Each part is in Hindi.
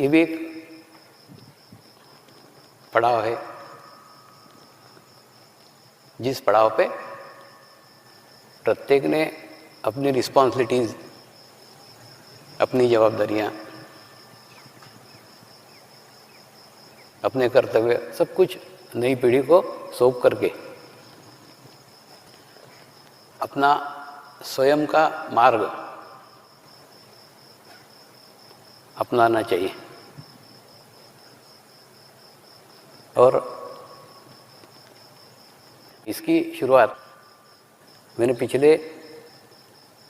ये भी एक पड़ाव है, जिस पड़ाव पे प्रत्येक ने अपनी रिस्पॉन्सिबिलिटीज, अपनी जवाबदारियां, अपने कर्तव्य सब कुछ नई पीढ़ी को सौंप करके अपना स्वयं का मार्ग अपनाना चाहिए। और इसकी शुरुआत मैंने पिछले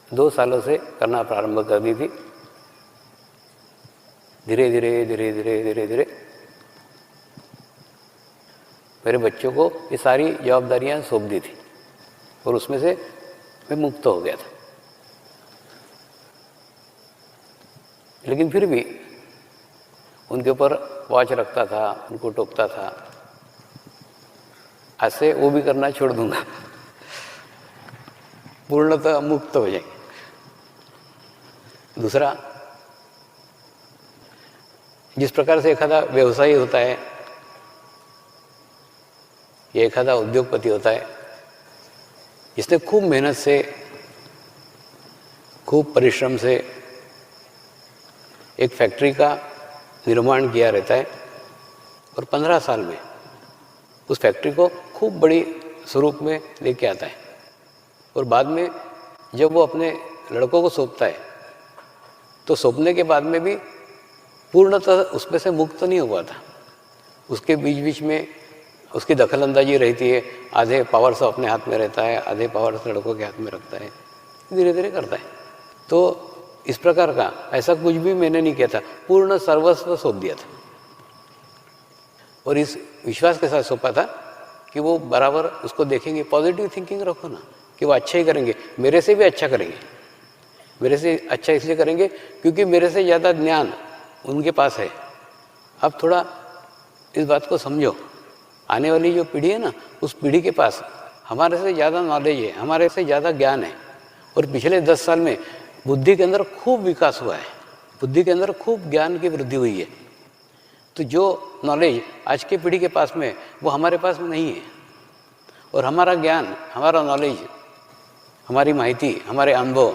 2 सालों से करना प्रारंभ कर दी थी। धीरे धीरे धीरे धीरे धीरे धीरे मेरे बच्चों को ये सारी जवाबदारियां सौंप दी थी और उसमें से मैं मुक्त हो गया था। लेकिन फिर भी उनके ऊपर वॉच रखता था, उनको टोकता था। आज से वो भी करना छोड़ दूंगा, पूर्णतः मुक्त हो जाएंगे। दूसरा, जिस प्रकार से एखादा व्यवसायी होता है या एखादा उद्योगपति होता है, जिसने खूब मेहनत से, खूब परिश्रम से एक फैक्ट्री का निर्माण किया रहता है और 15 साल में उस फैक्ट्री को खूब बड़ी स्वरूप में लेके आता है और बाद में जब वो अपने लड़कों को सौंपता है तो सौंपने के बाद में भी पूर्णतः उसमें से मुक्त नहीं हुआ था। उसके बीच बीच में उसकी दखलंदाजी रहती है। आधे पावर से अपने हाथ में रहता है, आधे पावर से लड़कों के हाथ में रखता है, धीरे धीरे करता है। तो इस प्रकार का ऐसा कुछ भी मैंने नहीं किया था, पूर्ण सर्वस्व सौंप दिया था और इस विश्वास के साथ सौंपा था कि वो बराबर उसको देखेंगे। पॉजिटिव थिंकिंग रखो ना कि वो अच्छा ही करेंगे, मेरे से भी अच्छा करेंगे। मेरे से अच्छा इसलिए करेंगे क्योंकि मेरे से ज़्यादा ज्ञान उनके पास है। अब थोड़ा इस बात को समझो, आने वाली जो पीढ़ी है ना, उस पीढ़ी के पास हमारे से ज़्यादा नॉलेज है, हमारे से ज़्यादा ज्ञान है और पिछले 10 साल में बुद्धि के अंदर खूब विकास हुआ है, बुद्धि के अंदर खूब ज्ञान की वृद्धि हुई है। तो जो नॉलेज आज की पीढ़ी के पास में वो हमारे पास में नहीं है और हमारा ज्ञान, हमारा नॉलेज, हमारी माहिती, हमारे अनुभव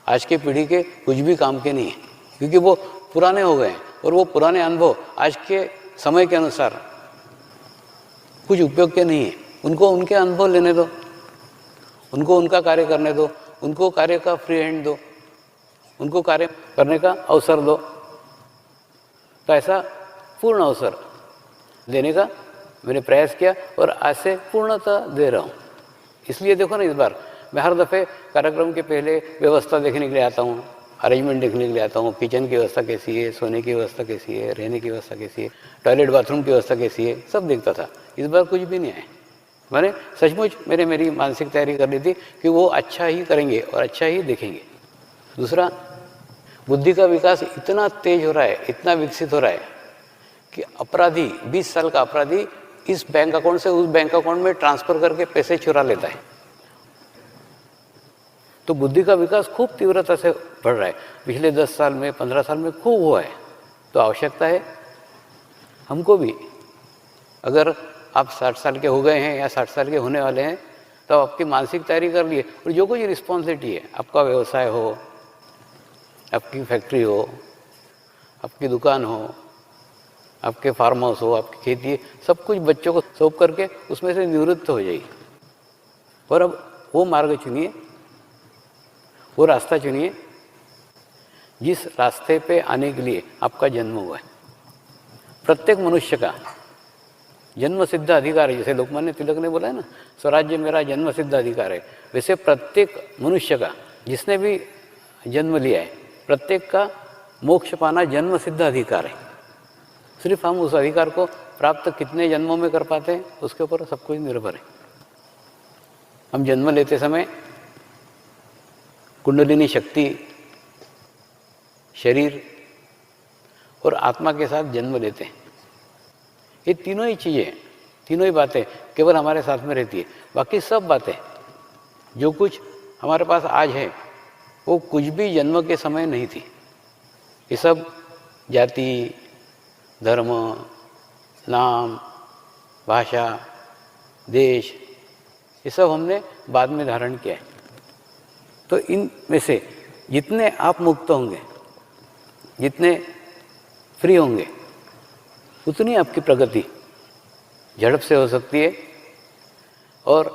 आज की पीढ़ी के कुछ भी काम के नहीं है क्योंकि वो पुराने हो गए हैं और वो पुराने अनुभव आज के समय के अनुसार कुछ उपयोग के नहीं है। उनको उनके अनुभव लेने दो, उनको उनका कार्य करने दो, उनको कार्य का फ्री हैंड दो, उनको कार्य करने का अवसर दो। तो ऐसा पूर्ण अवसर देने का मैंने प्रयास किया और आज से पूर्णतः दे रहा हूँ। इसलिए देखो ना, इस बार मैं हर दफ़े कार्यक्रम के पहले व्यवस्था देखने के लिए आता हूँ, अरेंजमेंट देखने के लिए आता हूँ। किचन की व्यवस्था कैसी है, सोने की व्यवस्था कैसी है, रहने की व्यवस्था कैसी है, टॉयलेट बाथरूम की व्यवस्था कैसी है, सब देखता था। इस बार कुछ भी नहीं आया। मैंने सचमुच मेरी मानसिक तैयारी कर ली थी कि वो अच्छा ही करेंगे और अच्छा ही देखेंगे। दूसरा, बुद्धि का विकास इतना तेज हो रहा है, इतना विकसित हो रहा है कि अपराधी, 20 साल का अपराधी इस बैंक अकाउंट से उस बैंक अकाउंट में ट्रांसफर करके पैसे चुरा लेता है। तो बुद्धि का विकास खूब तीव्रता से बढ़ रहा है, पिछले 10 साल में, 15 साल में खूब हुआ है। तो आवश्यकता है हमको भी, अगर आप 60 साल के हो गए हैं या 60 साल के होने वाले हैं तो आपकी मानसिक तैयारी कर लिए और जो कुछ रिस्पॉन्सिबिलिटी है, आपका व्यवसाय हो, आपकी फैक्ट्री हो, आपकी दुकान हो, आपके फार्म हाउस हो, आपकी खेती, सब कुछ बच्चों को सौंप करके उसमें से निवृत्त हो जाइए और अब वो मार्ग चुनिए, वो रास्ता चुनिए जिस रास्ते पे आने के लिए आपका जन्म हुआ है। प्रत्येक मनुष्य का जन्म सिद्ध अधिकार है। जैसे लोकमान्य तिलक ने बोला है ना, स्वराज्य मेरा जन्म सिद्ध अधिकार है, वैसे प्रत्येक मनुष्य का, जिसने भी जन्म लिया है, प्रत्येक का मोक्ष पाना जन्म सिद्ध अधिकार है। सिर्फ हम उस अधिकार को प्राप्त कितने जन्मों में कर पाते हैं उसके ऊपर सब कुछ निर्भर है। हम जन्म लेते समय कुंडलिनी शक्ति, शरीर और आत्मा के साथ जन्म लेते हैं। ये तीनों ही चीज़ें, तीनों ही बातें केवल हमारे साथ में रहती है। बाकी सब बातें जो कुछ हमारे पास आज है वो कुछ भी जन्म के समय नहीं थी। ये सब जाति, धर्म, नाम, भाषा, देश, ये सब हमने बाद में धारण किया है। तो इन में से जितने आप मुक्त होंगे, जितने फ्री होंगे, उतनी आपकी प्रगति झड़प से हो सकती है। और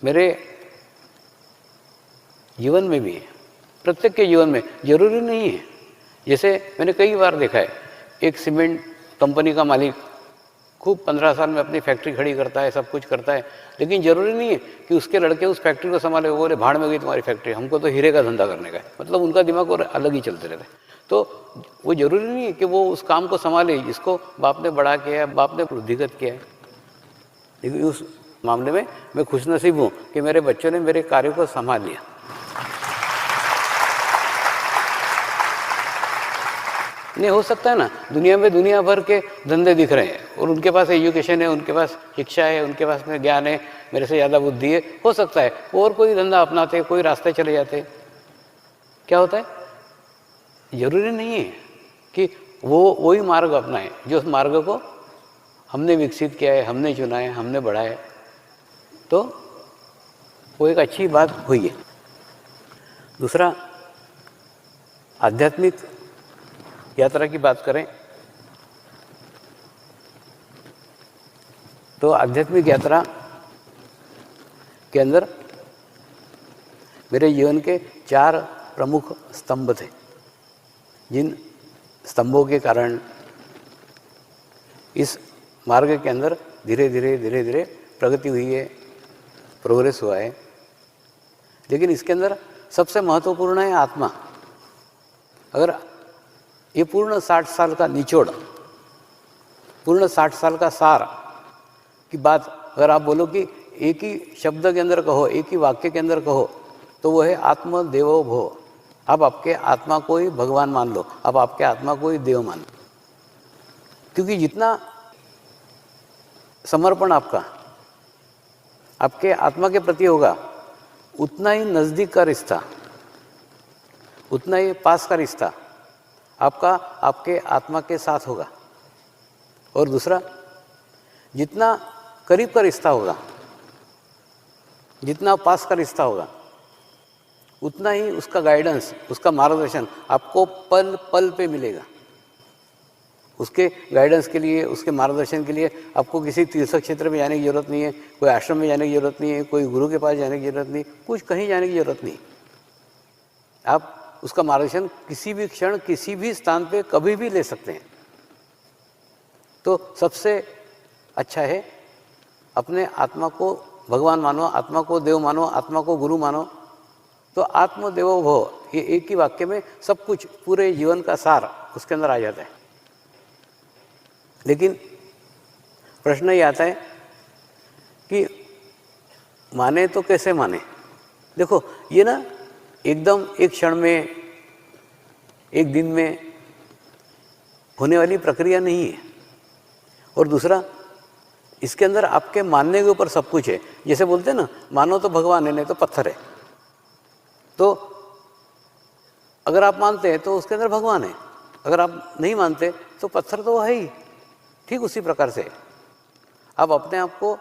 मेरे जीवन में भी, प्रत्येक के जीवन में जरूरी नहीं है, जैसे मैंने कई बार देखा है, एक सीमेंट कंपनी का मालिक खूब 15 साल में अपनी फैक्ट्री खड़ी करता है, सब कुछ करता है, लेकिन ज़रूरी नहीं है कि उसके लड़के उस फैक्ट्री को संभाले। वो बोले भाड़ में गई तुम्हारी फैक्ट्री, हमको तो हीरे का धंधा करने का है। मतलब उनका दिमाग और अलग ही चलते रहते हैं। तो वो ज़रूरी नहीं है कि वो उस काम को संभाले जिसको बाप ने बड़ा किया है, बाप ने वृद्धिगत किया है। लेकिन उस मामले में मैं खुशनसीब हूँ कि मेरे बच्चों ने मेरे कार्य को संभाल लिया। नहीं हो सकता है ना, दुनिया में दुनिया भर के धंधे दिख रहे हैं और उनके पास एजुकेशन है, उनके पास शिक्षा है, उनके पास में ज्ञान है, मेरे से ज़्यादा बुद्धि है, हो सकता है और कोई धंधा अपनाते, कोई रास्ते चले जाते। क्या होता है, जरूरी नहीं है कि वो वही मार्ग अपनाए जो उस मार्ग को हमने विकसित किया है, हमने चुना है, हमने बढ़ाया है। तो वो एक अच्छी बात हुई है। दूसरा, आध्यात्मिक यात्रा की बात करें तो आध्यात्मिक यात्रा के अंदर मेरे जीवन के 4 प्रमुख स्तंभ थे, जिन स्तंभों के कारण इस मार्ग के अंदर धीरे धीरे प्रगति हुई है, प्रोग्रेस हुआ है। लेकिन इसके अंदर सबसे महत्वपूर्ण है आत्मा। अगर ये पूर्ण 60 साल का निचोड़, पूर्ण 60 साल का सार की बात अगर आप बोलो कि एक ही शब्द के अंदर कहो, एक ही वाक्य के अंदर कहो, तो वो है आत्म देवो भव। आप आपके आत्मा को ही भगवान मान लो, आप आपके आत्मा को ही देव मान लो। क्योंकि जितना समर्पण आपका आपके आत्मा के प्रति होगा, उतना ही नज़दीक का रिश्ता, उतना ही पास का रिश्ता आपका आपके आत्मा के साथ होगा। और दूसरा, जितना करीब का रिश्ता होगा, जितना पास का रिश्ता होगा, उतना ही उसका गाइडेंस, उसका मार्गदर्शन आपको पल पल पे मिलेगा। उसके गाइडेंस के लिए, उसके मार्गदर्शन के लिए आपको किसी तीर्थ क्षेत्र में जाने की ज़रूरत नहीं है, कोई आश्रम में जाने की ज़रूरत नहीं है, कोई गुरु के पास जाने की ज़रूरत नहीं, कुछ कहीं जाने की ज़रूरत नहीं। आप उसका मार्गदर्शन किसी भी क्षण, किसी भी स्थान पे कभी भी ले सकते हैं। तो सबसे अच्छा है अपने आत्मा को भगवान मानो, आत्मा को देव मानो, आत्मा को गुरु मानो। तो आत्म देवो भव, ये एक ही वाक्य में सब कुछ, पूरे जीवन का सार उसके अंदर आ जाता है। लेकिन प्रश्न ये आता है कि माने तो कैसे माने। देखो, ये ना एकदम एक क्षण में, एक दिन में होने वाली प्रक्रिया नहीं है। और दूसरा, इसके अंदर आपके मानने के ऊपर सब कुछ है। जैसे बोलते हैं ना, मानो तो भगवान है, नहीं तो पत्थर है। तो अगर आप मानते हैं तो उसके अंदर भगवान है, अगर आप नहीं मानते तो पत्थर तो है ही। ठीक उसी प्रकार से आप अपने आप को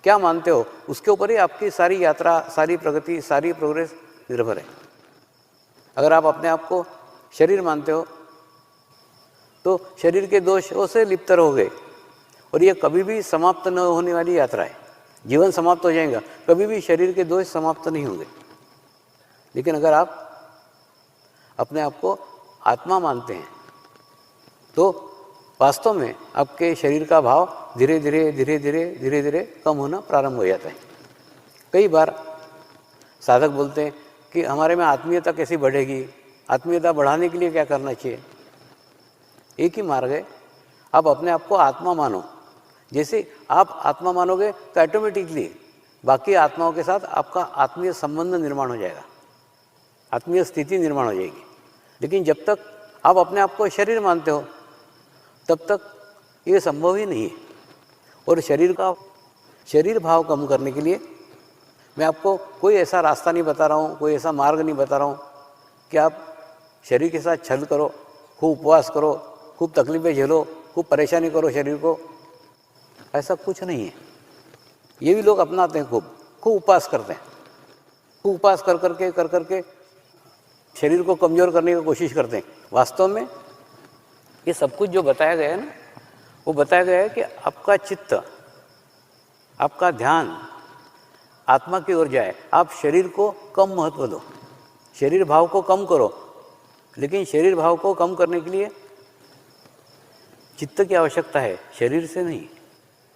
क्या मानते हो, उसके ऊपर ही आपकी सारी यात्रा, सारी प्रगति, सारी प्रोग्रेस निर्भर है। अगर आप अपने आप को शरीर मानते हो तो शरीर के दोषों से लिप्त रहोगे, और ये कभी भी समाप्त न होने वाली यात्रा है। जीवन समाप्त हो जाएगा, कभी भी शरीर के दोष समाप्त नहीं होंगे। लेकिन अगर आप अपने आप को आत्मा मानते हैं तो वास्तव में आपके शरीर का भाव धीरे धीरे कम होना प्रारंभ हो जाता है। कई बार साधक बोलते हैं कि हमारे में आत्मीयता कैसी बढ़ेगी, आत्मीयता बढ़ाने के लिए क्या करना चाहिए। एक ही मार्ग है, आप अपने आप को आत्मा मानो। जैसे आप आत्मा मानोगे तो ऑटोमेटिकली बाकी आत्माओं के साथ आपका आत्मीय संबंध निर्माण हो जाएगा, आत्मीय स्थिति निर्माण हो जाएगी। लेकिन जब तक आप अपने आप को शरीर मानते हो तब तक ये संभव ही नहीं है। और शरीर भाव कम करने के लिए मैं आपको कोई ऐसा रास्ता नहीं बता रहा हूँ, कोई ऐसा मार्ग नहीं बता रहा हूँ कि आप शरीर के साथ छल करो खूब उपवास करो, खूब तकलीफ़ें झेलो, खूब परेशानी करो शरीर को, ऐसा कुछ नहीं है। ये भी लोग अपनाते हैं, खूब खूब उपवास करते हैं, खूब उपवास कर करके शरीर को कमज़ोर करने की कोशिश करते हैं। वास्तव में ये सब कुछ जो बताया गया है ना, वो बताया गया है कि आपका चित्त, आपका ध्यान आत्मा की ओर जाए। आप शरीर को कम महत्व दो, शरीर भाव को कम करो, लेकिन शरीर भाव को कम करने के लिए चित्त की आवश्यकता है, शरीर से नहीं।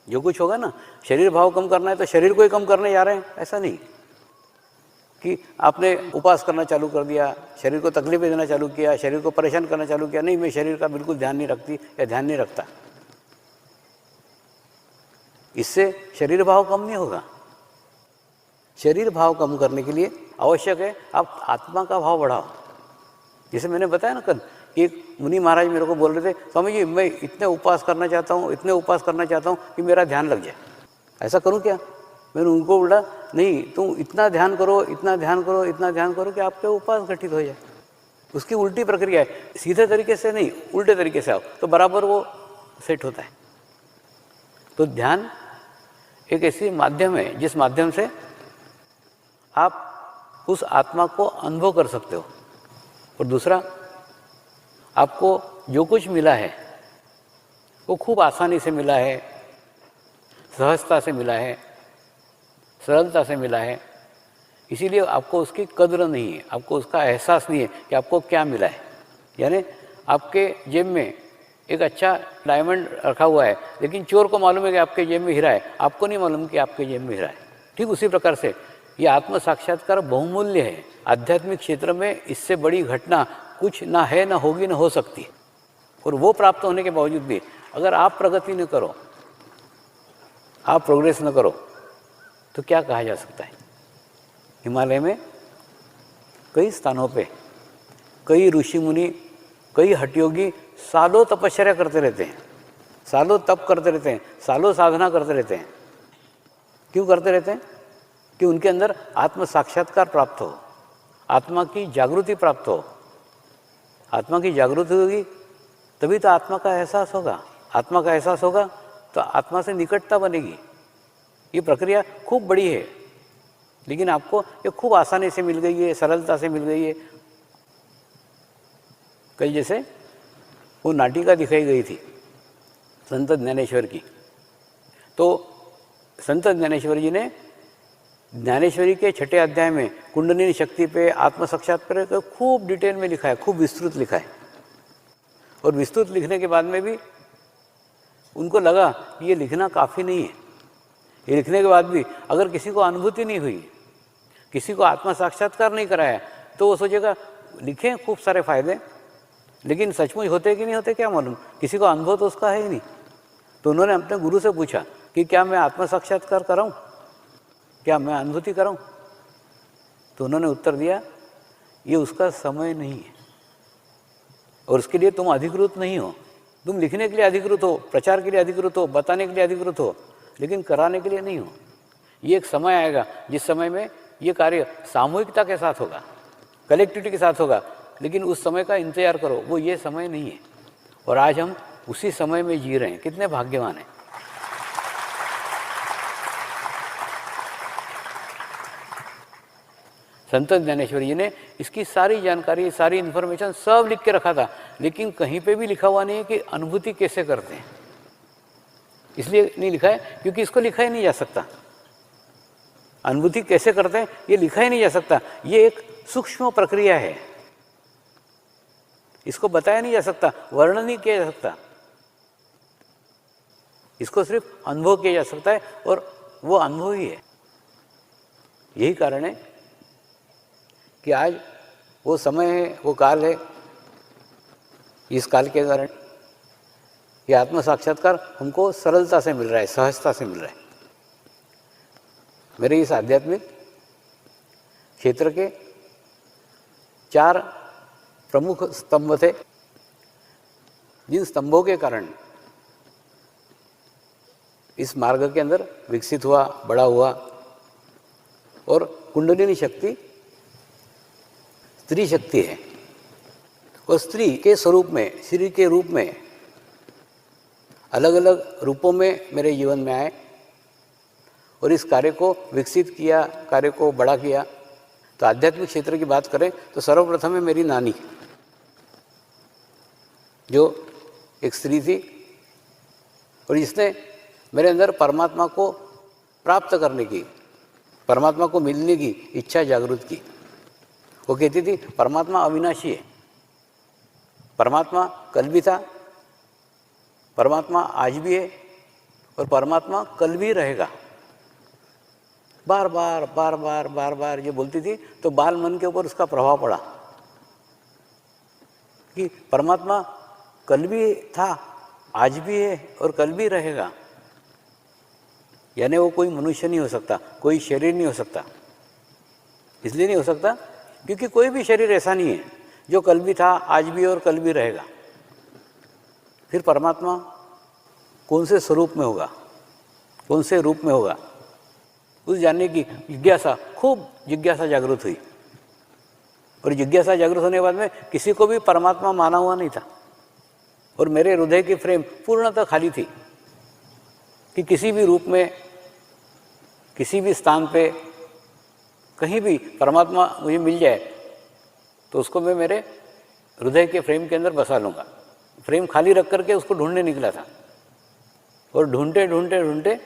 जो कुछ होगा ना, शरीर भाव कम करना है तो शरीर को ही कम करने जा रहे हैं, ऐसा नहीं कि आपने उपवास करना चालू कर दिया, शरीर को तकलीफें देना चालू किया, शरीर को परेशान करना चालू किया। नहीं, मैं शरीर का बिल्कुल ध्यान नहीं रखती या ध्यान नहीं रखता, इससे शरीर भाव कम नहीं होगा। शरीर भाव कम करने के लिए आवश्यक है आप आत्मा का भाव बढ़ाओ। जैसे मैंने बताया ना कल, एक मुनि महाराज मेरे को बोल रहे थे, स्वामी जी मैं इतने उपवास करना चाहता हूँ, इतने उपवास करना चाहता हूँ कि मेरा ध्यान लग जाए, ऐसा करूँ क्या? मैंने उनको बोला, नहीं, तुम इतना ध्यान करो, इतना ध्यान करो, इतना ध्यान करो कि आपके उपवास घटित हो जाए। उसकी उल्टी प्रक्रिया है, सीधे तरीके से नहीं, उल्टे तरीके से आओ तो बराबर वो सेट होता है। तो ध्यान एक ऐसी माध्यम है जिस माध्यम से आप उस आत्मा को अनुभव कर सकते हो। और दूसरा, आपको जो कुछ मिला है वो खूब आसानी से मिला है, सहजता से मिला है, सरलता से मिला है, इसीलिए आपको उसकी कद्र नहीं है, आपको उसका एहसास नहीं है कि आपको क्या मिला है। यानी आपके जेब में एक अच्छा डायमंड रखा हुआ है, लेकिन चोर को मालूम है कि आपके जेब में हीरा है, आपको नहीं मालूम कि आपके जेब में हीरा है। ठीक उसी प्रकार से ये आत्म साक्षात्कार बहुमूल्य है। आध्यात्मिक क्षेत्र में इससे बड़ी घटना कुछ ना है, ना होगी, ना हो सकती। और वो प्राप्त होने के बावजूद भी अगर आप प्रगति न करो, आप प्रोग्रेस न करो, तो क्या कहा जा सकता है? हिमालय में कई स्थानों पे कई ऋषि मुनि, कई हठयोगी सालों तपस्या करते रहते हैं, सालों तप करते रहते हैं, सालों साधना करते रहते हैं। क्यों करते रहते हैं? कि उनके अंदर आत्म साक्षात्कार प्राप्त हो, आत्मा की जागृति प्राप्त हो। आत्मा की जागृति होगी तभी तो आत्मा का एहसास होगा, आत्मा का एहसास होगा तो आत्मा से निकटता बनेगी। ये प्रक्रिया खूब बड़ी है, लेकिन आपको ये खूब आसानी से मिल गई है, सरलता से मिल गई है। कल जैसे वो नाटिका दिखाई गई थी संत ज्ञानेश्वर की, तो संत ज्ञानेश्वर जी ने ज्ञानेश्वरी के 6ठे अध्याय में कुंडलिनी शक्ति पे, आत्म साक्षात्कार पे खूब डिटेल में लिखा है, खूब विस्तृत लिखा है। और विस्तृत लिखने के बाद में भी उनको लगा कि ये लिखना काफ़ी नहीं है। ये लिखने के बाद भी अगर किसी को अनुभूति नहीं हुई, किसी को आत्म साक्षात्कार नहीं कराया, तो वो सोचेगा लिखे खूब सारे फायदे, लेकिन सचमुच होते कि नहीं होते क्या मालूम, किसी को अनुभव तो उसका है ही नहीं। तो उन्होंने अपने गुरु से पूछा कि क्या मैं आत्म साक्षात्कार कराऊँ, क्या मैं अनुभूति कराऊँ? तो उन्होंने उत्तर दिया, ये उसका समय नहीं है और उसके लिए तुम अधिकृत नहीं हो। तुम लिखने के लिए अधिकृत हो, प्रचार के लिए अधिकृत हो, बताने के लिए अधिकृत हो, लेकिन कराने के लिए नहीं हो। ये एक समय आएगा जिस समय में ये कार्य सामूहिकता के साथ होगा, कलेक्टिविटी के साथ होगा, लेकिन उस समय का इंतजार करो, वो ये समय नहीं है। और आज हम उसी समय में जी रहे हैं, कितने भाग्यवान हैं। संत ज्ञानेश्वर जी ने इसकी सारी जानकारी, सारी इन्फॉर्मेशन सब लिख के रखा था, लेकिन कहीं पे भी लिखा हुआ नहीं है कि अनुभूति कैसे करते हैं। इसलिए नहीं लिखा है क्योंकि इसको लिखा ही नहीं जा सकता। अनुभूति कैसे करते हैं ये लिखा ही नहीं जा सकता। ये एक सूक्ष्म प्रक्रिया है, इसको बताया नहीं जा सकता, वर्णन नहीं किया जा सकता। इसको सिर्फ अनुभव किया जा सकता है और वो अनुभव ही है। यही कारण है कि आज वो समय है, वो काल है, इस काल के कारण ये आत्म साक्षात्कार हमको सरलता से मिल रहा है, सहजता से मिल रहा है। मेरे इस आध्यात्मिक क्षेत्र के 4 प्रमुख स्तंभ थे, जिन स्तंभों के कारण इस मार्ग के अंदर विकसित हुआ, बड़ा हुआ। और कुंडलिनी शक्ति स्त्री शक्ति है और स्त्री के स्वरूप में, श्री के रूप में अलग अलग रूपों में मेरे जीवन में आए और इस कार्य को विकसित किया, कार्य को बड़ा किया। तो आध्यात्मिक क्षेत्र की बात करें तो सर्वप्रथम है मेरी नानी, जो एक स्त्री थी और जिसने मेरे अंदर परमात्मा को प्राप्त करने की, परमात्मा को मिलने की इच्छा जागृत की। वो कहती थी परमात्मा अविनाशी है, परमात्मा कल भी था, परमात्मा आज भी है और परमात्मा कल भी रहेगा। बार बार बार बार बार बार ये बोलती थी तो बाल मन के ऊपर उसका प्रभाव पड़ा कि परमात्मा कल भी था, आज भी है और कल भी रहेगा। यानी वो कोई मनुष्य नहीं हो सकता, कोई शरीर नहीं हो सकता। इसलिए नहीं हो सकता क्योंकि कोई भी शरीर ऐसा नहीं है जो कल भी था, आज भी और कल भी रहेगा। फिर परमात्मा कौन से स्वरूप में होगा, कौन से रूप में होगा, उस जानने की जिज्ञासा, खूब जिज्ञासा जागृत हुई। और जिज्ञासा जागृत होने के बाद में किसी को भी परमात्मा माना हुआ नहीं था और मेरे हृदय की फ्रेम पूर्णतः खाली थी कि किसी भी रूप में, किसी भी स्थान पे, कहीं भी परमात्मा मुझे मिल जाए तो उसको मैं मेरे हृदय के फ्रेम के अंदर बसा लूँगा। फ्रेम खाली रख करके उसको ढूंढने निकला था और ढूंढते ढूंढते ढूंढते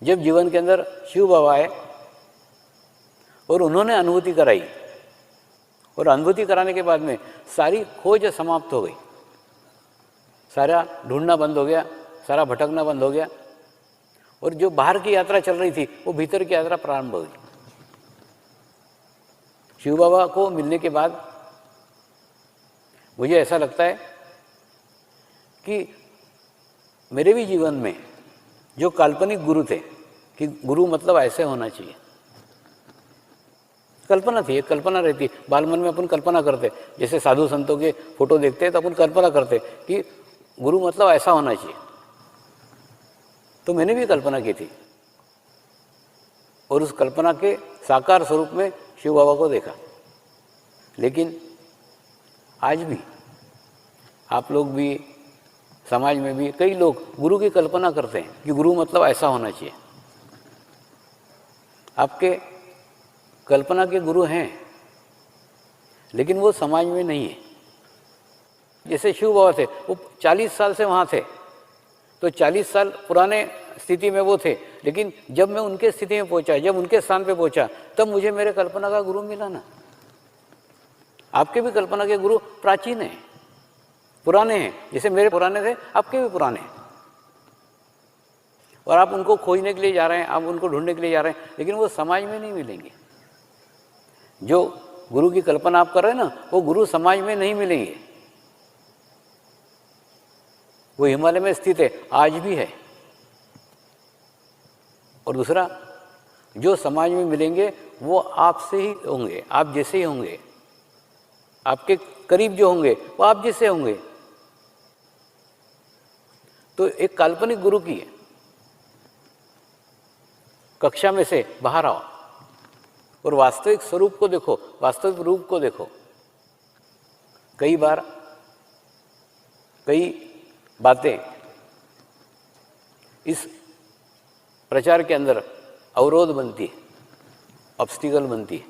जब जीवन के अंदर शिव बाबा आए और उन्होंने अनुभूति कराई और अनुभूति कराने के बाद में सारी खोज समाप्त हो गई, सारा ढूंढना बंद हो गया, सारा भटकना बंद हो गया और जो बाहर की यात्रा चल रही थी वो भीतर की यात्रा प्रारंभ हो गई। शिव बाबा को मिलने के बाद मुझे ऐसा लगता है कि मेरे भी जीवन में जो काल्पनिक गुरु थे, कि गुरु मतलब ऐसे होना चाहिए, कल्पना थी, एक कल्पना रहती, बाल मन में अपन कल्पना करते, जैसे साधु संतों के फोटो देखते हैं तो अपन कल्पना करते कि गुरु मतलब ऐसा होना चाहिए। तो मैंने भी कल्पना की थी और उस कल्पना के साकार स्वरूप में शिव बाबा को देखा। लेकिन आज भी आप लोग भी, समाज में भी कई लोग गुरु की कल्पना करते हैं कि गुरु मतलब ऐसा होना चाहिए। आपके कल्पना के गुरु हैं लेकिन वो समाज में नहीं है। जैसे शिव बाबा थे, वो 40 साल से वहाँ थे, तो 40 साल पुराने स्थिति में वो थे, लेकिन जब मैं उनके स्थिति में पहुँचा, जब उनके स्थान पे पहुँचा, तब मुझे मेरे कल्पना का गुरु मिला ना। आपके भी कल्पना के गुरु प्राचीन हैं, पुराने हैं, जैसे मेरे पुराने थे आपके भी पुराने हैं और आप उनको खोजने के लिए जा रहे हैं, आप उनको ढूंढने के लिए जा रहे हैं, लेकिन वो समाज में नहीं मिलेंगे। जो गुरु की कल्पना आप कर रहे हैं ना, वो गुरु समाज में नहीं मिलेंगे। वो हिमालय में स्थित है, आज भी है। और दूसरा, जो समाज में मिलेंगे वो आपसे ही होंगे, आप जैसे ही होंगे, आपके करीब जो होंगे वो आप जैसे होंगे। तो एक काल्पनिक गुरु की है, कक्षा में से बाहर आओ और वास्तविक स्वरूप को देखो, वास्तविक रूप को देखो। कई बार कई बातें इस प्रचार के अंदर अवरोध बनती है, ऑब्स्टिकल बनती है,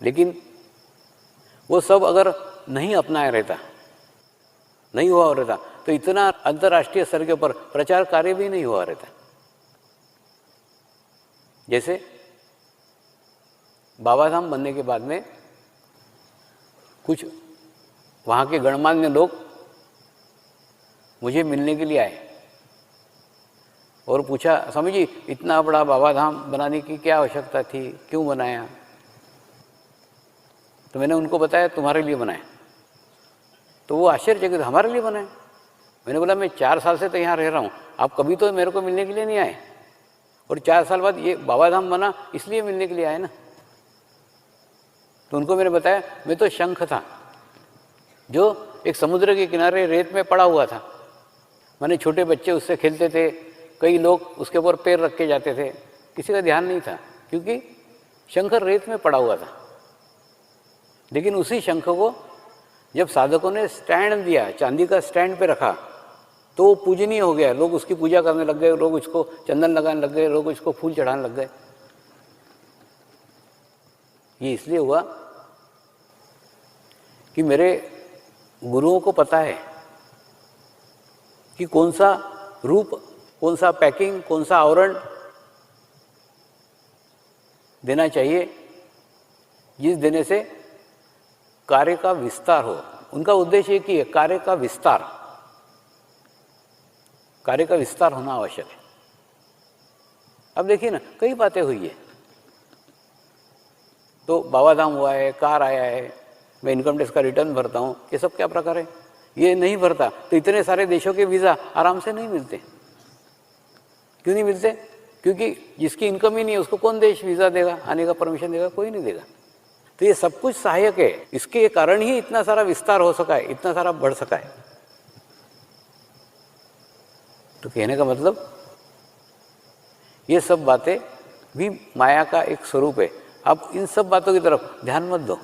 लेकिन वो सब अगर नहीं अपनाया रहता, नहीं हुआ रहता, तो इतना अंतर्राष्ट्रीय स्तर के ऊपर प्रचार कार्य भी नहीं हुआ रहता। जैसे बाबा धाम बनने के बाद में कुछ वहाँ के गणमान्य लोग मुझे मिलने के लिए आए और पूछा, स्वामी जी इतना बड़ा बाबा धाम बनाने की क्या आवश्यकता थी, क्यों बनाया? तो मैंने उनको बताया तुम्हारे लिए बनाया। तो वो आश्चर्यचकित, हमारे लिए बनाया? मैंने बोला मैं 4 साल से तो यहाँ रह रहा हूँ, आप कभी तो मेरे को मिलने के लिए नहीं आए और 4 साल बाद ये बाबा धाम बना इसलिए मिलने के लिए आए ना। तो उनको मैंने बताया मैं तो शंख था जो एक समुद्र के किनारे रेत में पड़ा हुआ था। मैंने छोटे बच्चे उससे खेलते थे, कई लोग उसके ऊपर पैर रख के जाते थे, किसी का ध्यान नहीं था क्योंकि शंख रेत में पड़ा हुआ था। लेकिन उसी शंख को जब साधकों ने स्टैंड दिया, चांदी का स्टैंड पे रखा, तो वो पूजनीय हो गया। लोग उसकी पूजा करने लग गए, लोग उसको चंदन लगाने लग गए, लोग उसको फूल चढ़ाने लग गए। ये इसलिए हुआ कि मेरे गुरुओं को पता है कि कौन सा रूप, कौन सा पैकिंग, कौन सा आवरण देना चाहिए, जिस देने से कार्य का विस्तार हो। उनका उद्देश्य एक ही है, कार्य का विस्तार। कार्य का विस्तार होना आवश्यक है। अब देखिए ना, कई बातें हुई है। तो बाबाधाम हुआ है, कार आया है, मैं इनकम टैक्स का रिटर्न भरता हूँ, ये सब क्या प्रकार है? ये नहीं भरता तो इतने सारे देशों के वीज़ा आराम से नहीं मिलते। क्यों नहीं मिलते? क्योंकि जिसकी इनकम ही नहीं है उसको कौन देश वीज़ा देगा, आने का परमिशन देगा? कोई नहीं देगा। तो ये सब कुछ सहायक है, इसके कारण ही इतना सारा विस्तार हो सका है, इतना सारा बढ़ सका है। तो कहने का मतलब ये सब बातें भी माया का एक स्वरूप है। आप इन सब बातों की तरफ ध्यान मत दो,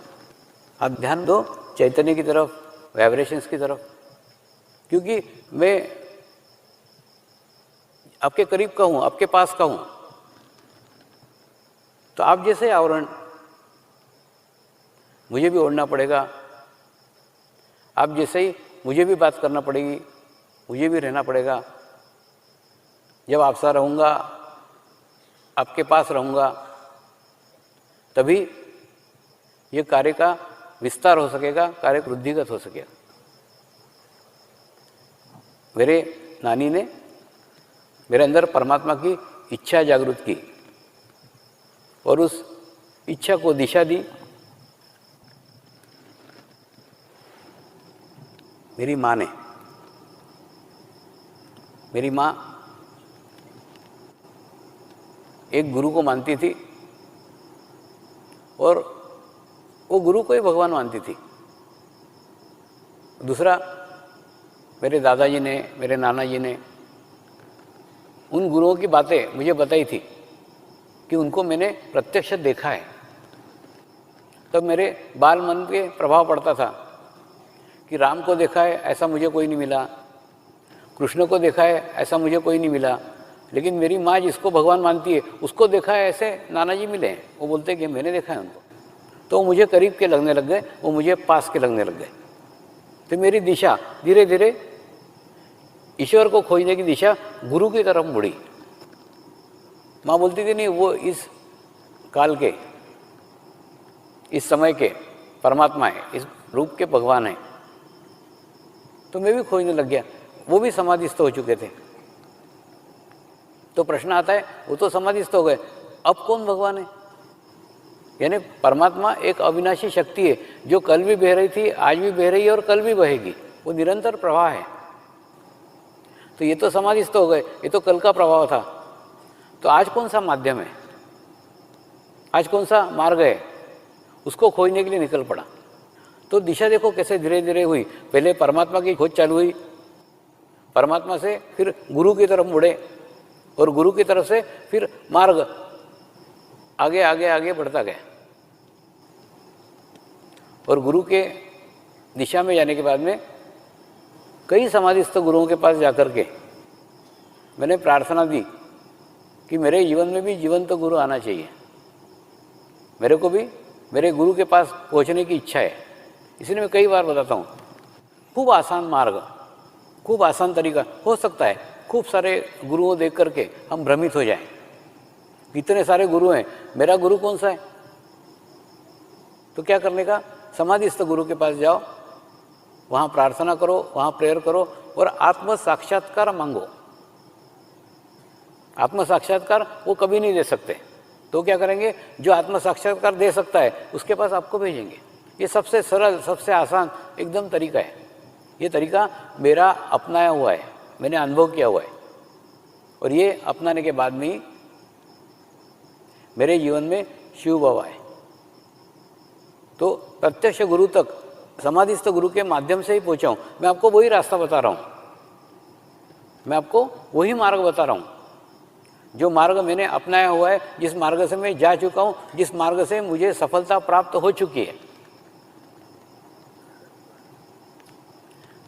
आप ध्यान दो चैतन्य की तरफ, वाइब्रेशंस की तरफ। क्योंकि मैं आपके करीब का हूँ, आपके पास का हूँ, तो आप जैसे आवरण मुझे भी ओढ़ना पड़ेगा, आप जैसे ही मुझे भी बात करना पड़ेगी, मुझे भी रहना पड़ेगा। जब आपसा रहूँगा, आपके पास रहूँगा, तभी ये कार्य का विस्तार हो सकेगा, कार्य वृद्धिगत हो सकेगा। मेरे नानी ने मेरे अंदर परमात्मा की इच्छा जागृत की और उस इच्छा को दिशा दी। मेरी माँ ने, मेरी माँ एक गुरु को मानती थी और वो गुरु को ही भगवान मानती थी। दूसरा, मेरे दादाजी ने, मेरे नाना जी ने उन गुरुओं की बातें मुझे बताई थी कि उनको मैंने प्रत्यक्ष देखा है। तब मेरे बाल मन पे प्रभाव पड़ता था कि राम को देखा है, ऐसा मुझे कोई नहीं मिला, कृष्ण को देखा है, ऐसा मुझे कोई नहीं मिला, लेकिन मेरी माँ जिसको भगवान मानती है उसको देखा है, ऐसे नाना जी मिले हैं। वो बोलते हैं कि मैंने देखा है उनको। तो वो मुझे करीब के लगने लग गए, वो मुझे पास के लगने लग गए। तो मेरी दिशा धीरे धीरे ईश्वर को खोजने की दिशा गुरु की तरफ मुड़ी। माँ बोलती थी नहीं, वो इस काल के, इस समय के परमात्मा है, इस रूप के भगवान है। तो मैं भी खोजने लग गया। वो भी समाधिस्थ हो चुके थे। तो प्रश्न आता है, वो तो समाधिस्थ हो गए, अब कौन भगवान है? यानी परमात्मा एक अविनाशी शक्ति है जो कल भी बह रही थी, आज भी बह रही है और कल भी बहेगी। वो निरंतर प्रवाह है। तो ये तो समाधिस्थ हो गए, ये तो कल का प्रभाव था। तो आज कौन सा माध्यम है, आज कौन सा मार्ग है, उसको खोजने के लिए निकल पड़ा। तो दिशा देखो कैसे धीरे धीरे हुई। पहले परमात्मा की खोज चालू हुई, परमात्मा से फिर गुरु की तरफ मुड़े और गुरु की तरफ से फिर मार्ग आगे आगे आगे बढ़ता गया। और गुरु के दिशा में जाने के बाद में कई समाधिस्थ गुरुओं के पास जाकर के मैंने प्रार्थना दी कि मेरे जीवन में भी जीवंत गुरु आना चाहिए, मेरे को भी मेरे गुरु के पास पहुंचने की इच्छा है। इसलिए मैं कई बार बताता हूँ, खूब आसान मार्ग, खूब आसान तरीका हो सकता है। खूब सारे गुरुओं देख करके हम भ्रमित हो जाएं, इतने सारे गुरु हैं, मेरा गुरु कौन सा है? तो क्या करने का, समाधिस्थ गुरु के पास जाओ, वहाँ प्रार्थना करो, वहाँ प्रेयर करो और आत्म साक्षात्कार मांगो। आत्म साक्षात्कार वो कभी नहीं दे सकते, तो क्या करेंगे, जो आत्म साक्षात्कार दे सकता है उसके पास आपको भेजेंगे। ये सबसे सरल, सबसे आसान एकदम तरीका है। ये तरीका मेरा अपनाया हुआ है, मैंने अनुभव किया हुआ है, और ये अपनाने के बाद में ही मेरे जीवन में शिव भाव आए। तो प्रत्यक्ष गुरु तक समाधिस्थ गुरु के माध्यम से ही पहुंचा हूँ। मैं आपको वही रास्ता बता रहा हूँ, मैं आपको वही मार्ग बता रहा हूँ जो मार्ग मैंने अपनाया हुआ है, जिस मार्ग से मैं जा चुका हूँ, जिस मार्ग से मुझे सफलता प्राप्त हो चुकी है।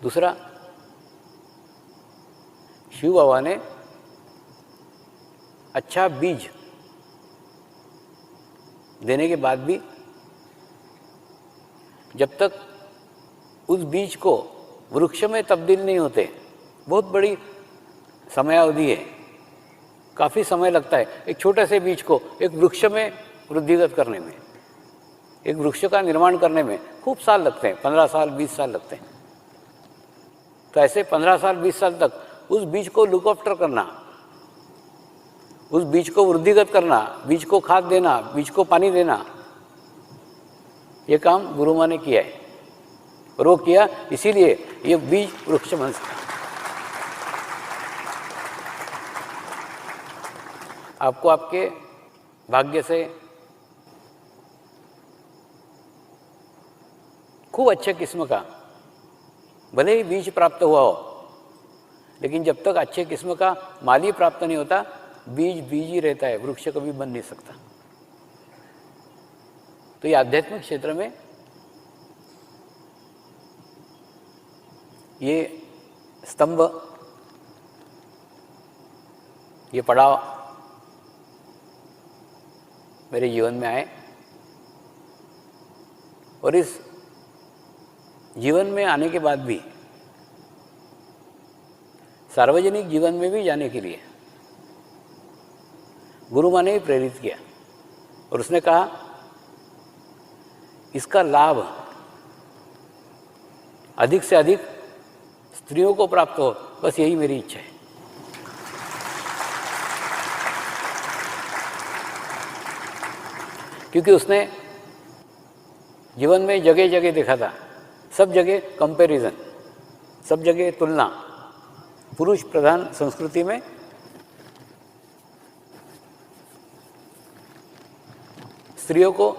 दूसरा, शिव बाबा ने अच्छा बीज देने के बाद भी जब तक उस बीज को वृक्ष में तब्दील नहीं होते, बहुत बड़ी समयावधि है, काफ़ी समय लगता है एक छोटे से बीज को एक वृक्ष में वृद्धिगत करने में, एक वृक्ष का निर्माण करने में खूब साल लगते हैं, 15 साल 20 साल लगते हैं। तो ऐसे 15 साल 20 साल तक उस बीज को लुक आफ्टर करना, उस बीज को वृद्धिगत करना, बीज को खाद देना, बीज को पानी देना, ये काम गुरु माँ ने किया है। और वो किया इसीलिए ये बीज वृक्ष बन सका। आपको आपके भाग्य से खूब अच्छे किस्म का भले ही बीज प्राप्त हुआ हो, लेकिन जब तक अच्छे किस्म का माली प्राप्त नहीं होता, बीज बीज ही रहता है, वृक्ष कभी बन नहीं सकता। तो ये आध्यात्मिक क्षेत्र में ये स्तंभ, ये पड़ाव मेरे जीवन में आए, और इस जीवन में आने के बाद भी सार्वजनिक जीवन में भी जाने के लिए गुरु माँ ने ही प्रेरित किया। और उसने कहा इसका लाभ अधिक से अधिक स्त्रियों को प्राप्त हो, बस यही मेरी इच्छा है। क्योंकि उसने जीवन में जगह जगह देखा था, सब जगह कंपैरिजन, सब जगह तुलना, पुरुष प्रधान संस्कृति में स्त्रियों को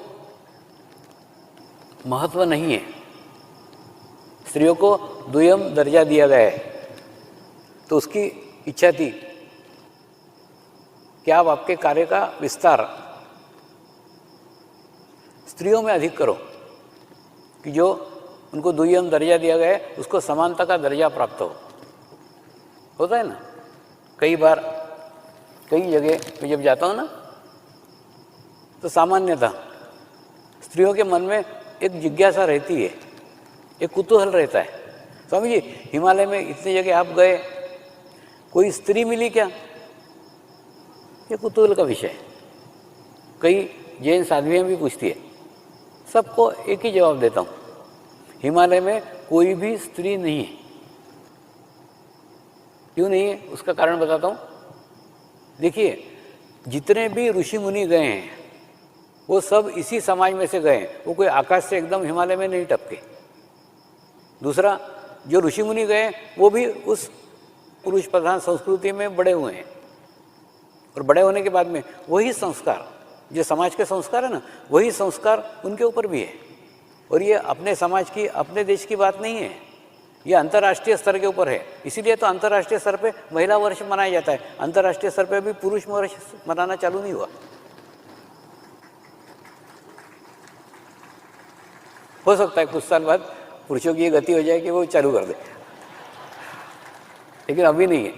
महत्व नहीं है, स्त्रियों को दुय्यम दर्जा दिया गया है। तो उसकी इच्छा थी कि आप आपके कार्य का विस्तार स्त्रियों में अधिक करो, कि जो उनको दुय्यम दर्जा दिया गया है उसको समानता का दर्जा प्राप्त हो। होता है ना, कई बार कई जगह मैं जब जाता हूँ ना, तो सामान्यतः स्त्रियों के मन में एक जिज्ञासा रहती है, एक कुतूहल रहता है। स्वामी जी, हिमालय में इतनी जगह आप गए, कोई स्त्री मिली क्या? ये कुतूहल का विषय है। कई जैन साध्वियाँ भी पूछती है, सबको एक ही जवाब देता हूँ, हिमालय में कोई भी स्त्री नहीं है। क्यों नहीं है उसका कारण बताता हूँ। देखिए, जितने भी ऋषि मुनि गए हैं वो सब इसी समाज में से गए हैं, वो कोई आकाश से एकदम हिमालय में नहीं टपके। दूसरा, जो ऋषि मुनि गए वो भी उस पुरुष प्रधान संस्कृति में बड़े हुए हैं, और बड़े होने के बाद में वही संस्कार, जो समाज के संस्कार है ना, वही संस्कार उनके ऊपर भी है। और ये अपने समाज की, अपने देश की बात नहीं है, ये अंतर्राष्ट्रीय स्तर के ऊपर है। इसीलिए तो अंतर्राष्ट्रीय स्तर पे महिला वर्ष मनाया जाता है, अंतर्राष्ट्रीय स्तर पे भी पुरुष वर्ष मनाना चालू नहीं हुआ। हो सकता है कुछ साल बाद पुरुषों की ये गति हो जाए कि वो चालू कर दे, लेकिन अभी नहीं है।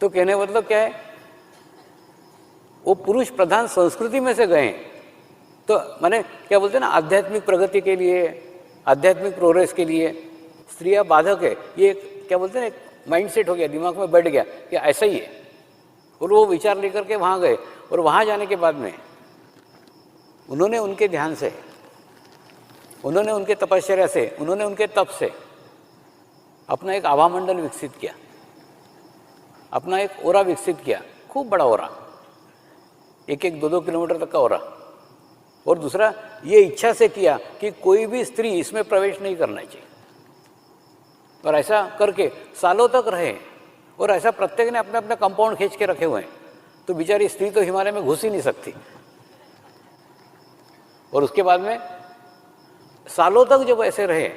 तो कहने का मतलब क्या है, वो पुरुष प्रधान संस्कृति में से गए हैं, तो माने क्या बोलते हैं ना, आध्यात्मिक प्रगति के लिए, आध्यात्मिक प्रोग्रेस के लिए स्त्रियां बाधक है, ये क्या बोलते हैं ना, माइंड सेट हो गया, दिमाग में बैठ गया कि ऐसा ही है। और वो विचार लेकर के वहाँ गए, और वहाँ जाने के बाद में उन्होंने उनके ध्यान से, उन्होंने उनके तपश्चर्या से, उन्होंने उनके तप से अपना एक आभामंडल विकसित किया, अपना एक ओरा विकसित किया, खूब बड़ा ओरा, 1-1, 2-2 किलोमीटर तक का ओरा। और दूसरा, ये इच्छा से किया कि कोई भी स्त्री इसमें प्रवेश नहीं करना चाहिए, और ऐसा करके सालों तक रहे। और ऐसा प्रत्येक ने अपने अपने कंपाउंड खींच के रखे हुए हैं, तो बेचारी स्त्री तो हिमालय में घुस ही नहीं सकती। और उसके बाद में सालों तक जब ऐसे रहे,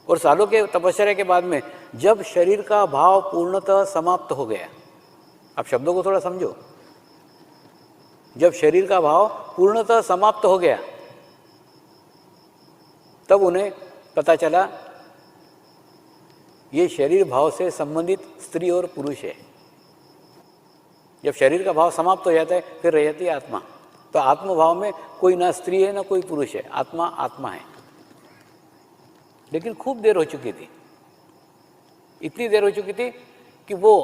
और सालों के तपश्चर्या के बाद में जब शरीर का भाव पूर्णतः समाप्त हो गया, आप शब्दों को थोड़ा समझो, जब शरीर का भाव पूर्णतः समाप्त हो गया, तब उन्हें पता चला ये शरीर भाव से संबंधित स्त्री और पुरुष है। जब शरीर का भाव समाप्त हो जाता है फिर रह जाती है आत्मा। तो आत्म भाव में कोई ना स्त्री है ना कोई पुरुष है, आत्मा आत्मा है। लेकिन खूब देर हो चुकी थी, इतनी देर हो चुकी थी कि वो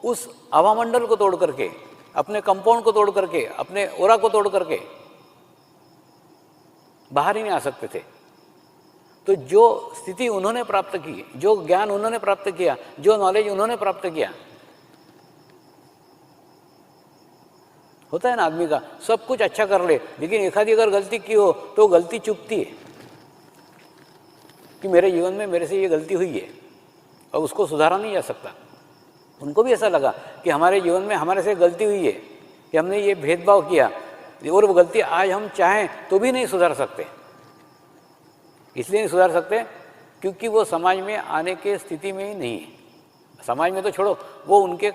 उस हवामंडल को तोड़ करके, अपने कंपाउंड को तोड़ करके, अपने ओरा को तोड़ करके बाहर ही नहीं आ सकते थे। तो जो स्थिति उन्होंने प्राप्त की, जो ज्ञान उन्होंने प्राप्त किया, जो नॉलेज उन्होंने प्राप्त किया, होता है ना आदमी का सब कुछ अच्छा कर ले, लेकिन एक आधी अगर गलती की हो तो गलती चुभती है कि मेरे जीवन में मेरे से ये गलती हुई है और उसको सुधारा नहीं जा सकता। उनको भी ऐसा लगा कि हमारे जीवन में हमारे से गलती हुई है कि हमने ये भेदभाव किया और वो गलती आज हम चाहें तो भी नहीं सुधार सकते। इसलिए नहीं सुधार सकते क्योंकि वो समाज में आने के स्थिति में ही नहीं है। समाज में तो छोड़ो, वो उनके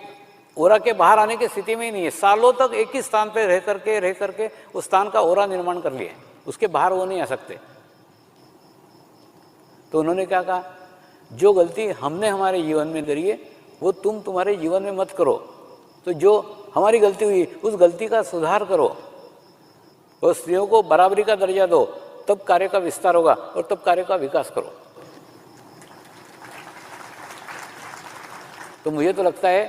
ओरा के बाहर आने की स्थिति में ही नहीं है। सालों तक एक ही स्थान पर रह करके उस स्थान का ओरा निर्माण कर लिया, उसके बाहर वो नहीं आ सकते। तो उन्होंने क्या कहा, जो गलती हमने हमारे जीवन में करी है वो तुम तुम्हारे जीवन में मत करो। तो जो हमारी गलती हुई उस गलती का सुधार करो और स्त्रियों को बराबरी का दर्जा दो, तब कार्य का विस्तार होगा और तब कार्य का विकास करो। तो मुझे तो लगता है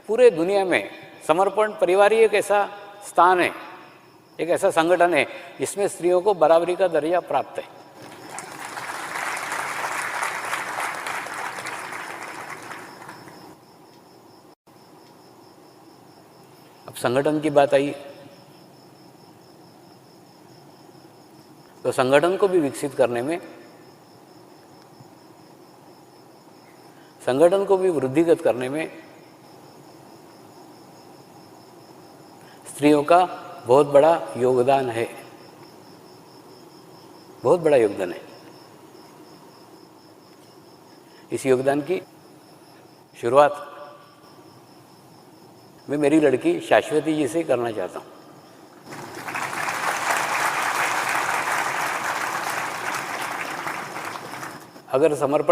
पूरे दुनिया में समर्पण परिवार ही एक ऐसा स्थान है, एक ऐसा संगठन है जिसमें स्त्रियों को बराबरी का दर्जा प्राप्त है। अब संगठन की बात आई तो संगठन को भी विकसित करने में, संगठन को भी वृद्धिगत करने में स्त्रियों का बहुत बड़ा योगदान है, बहुत बड़ा योगदान है। इस योगदान की शुरुआत मैं मेरी लड़की शाश्वती जी से करना चाहता हूँ। अगर समर्पण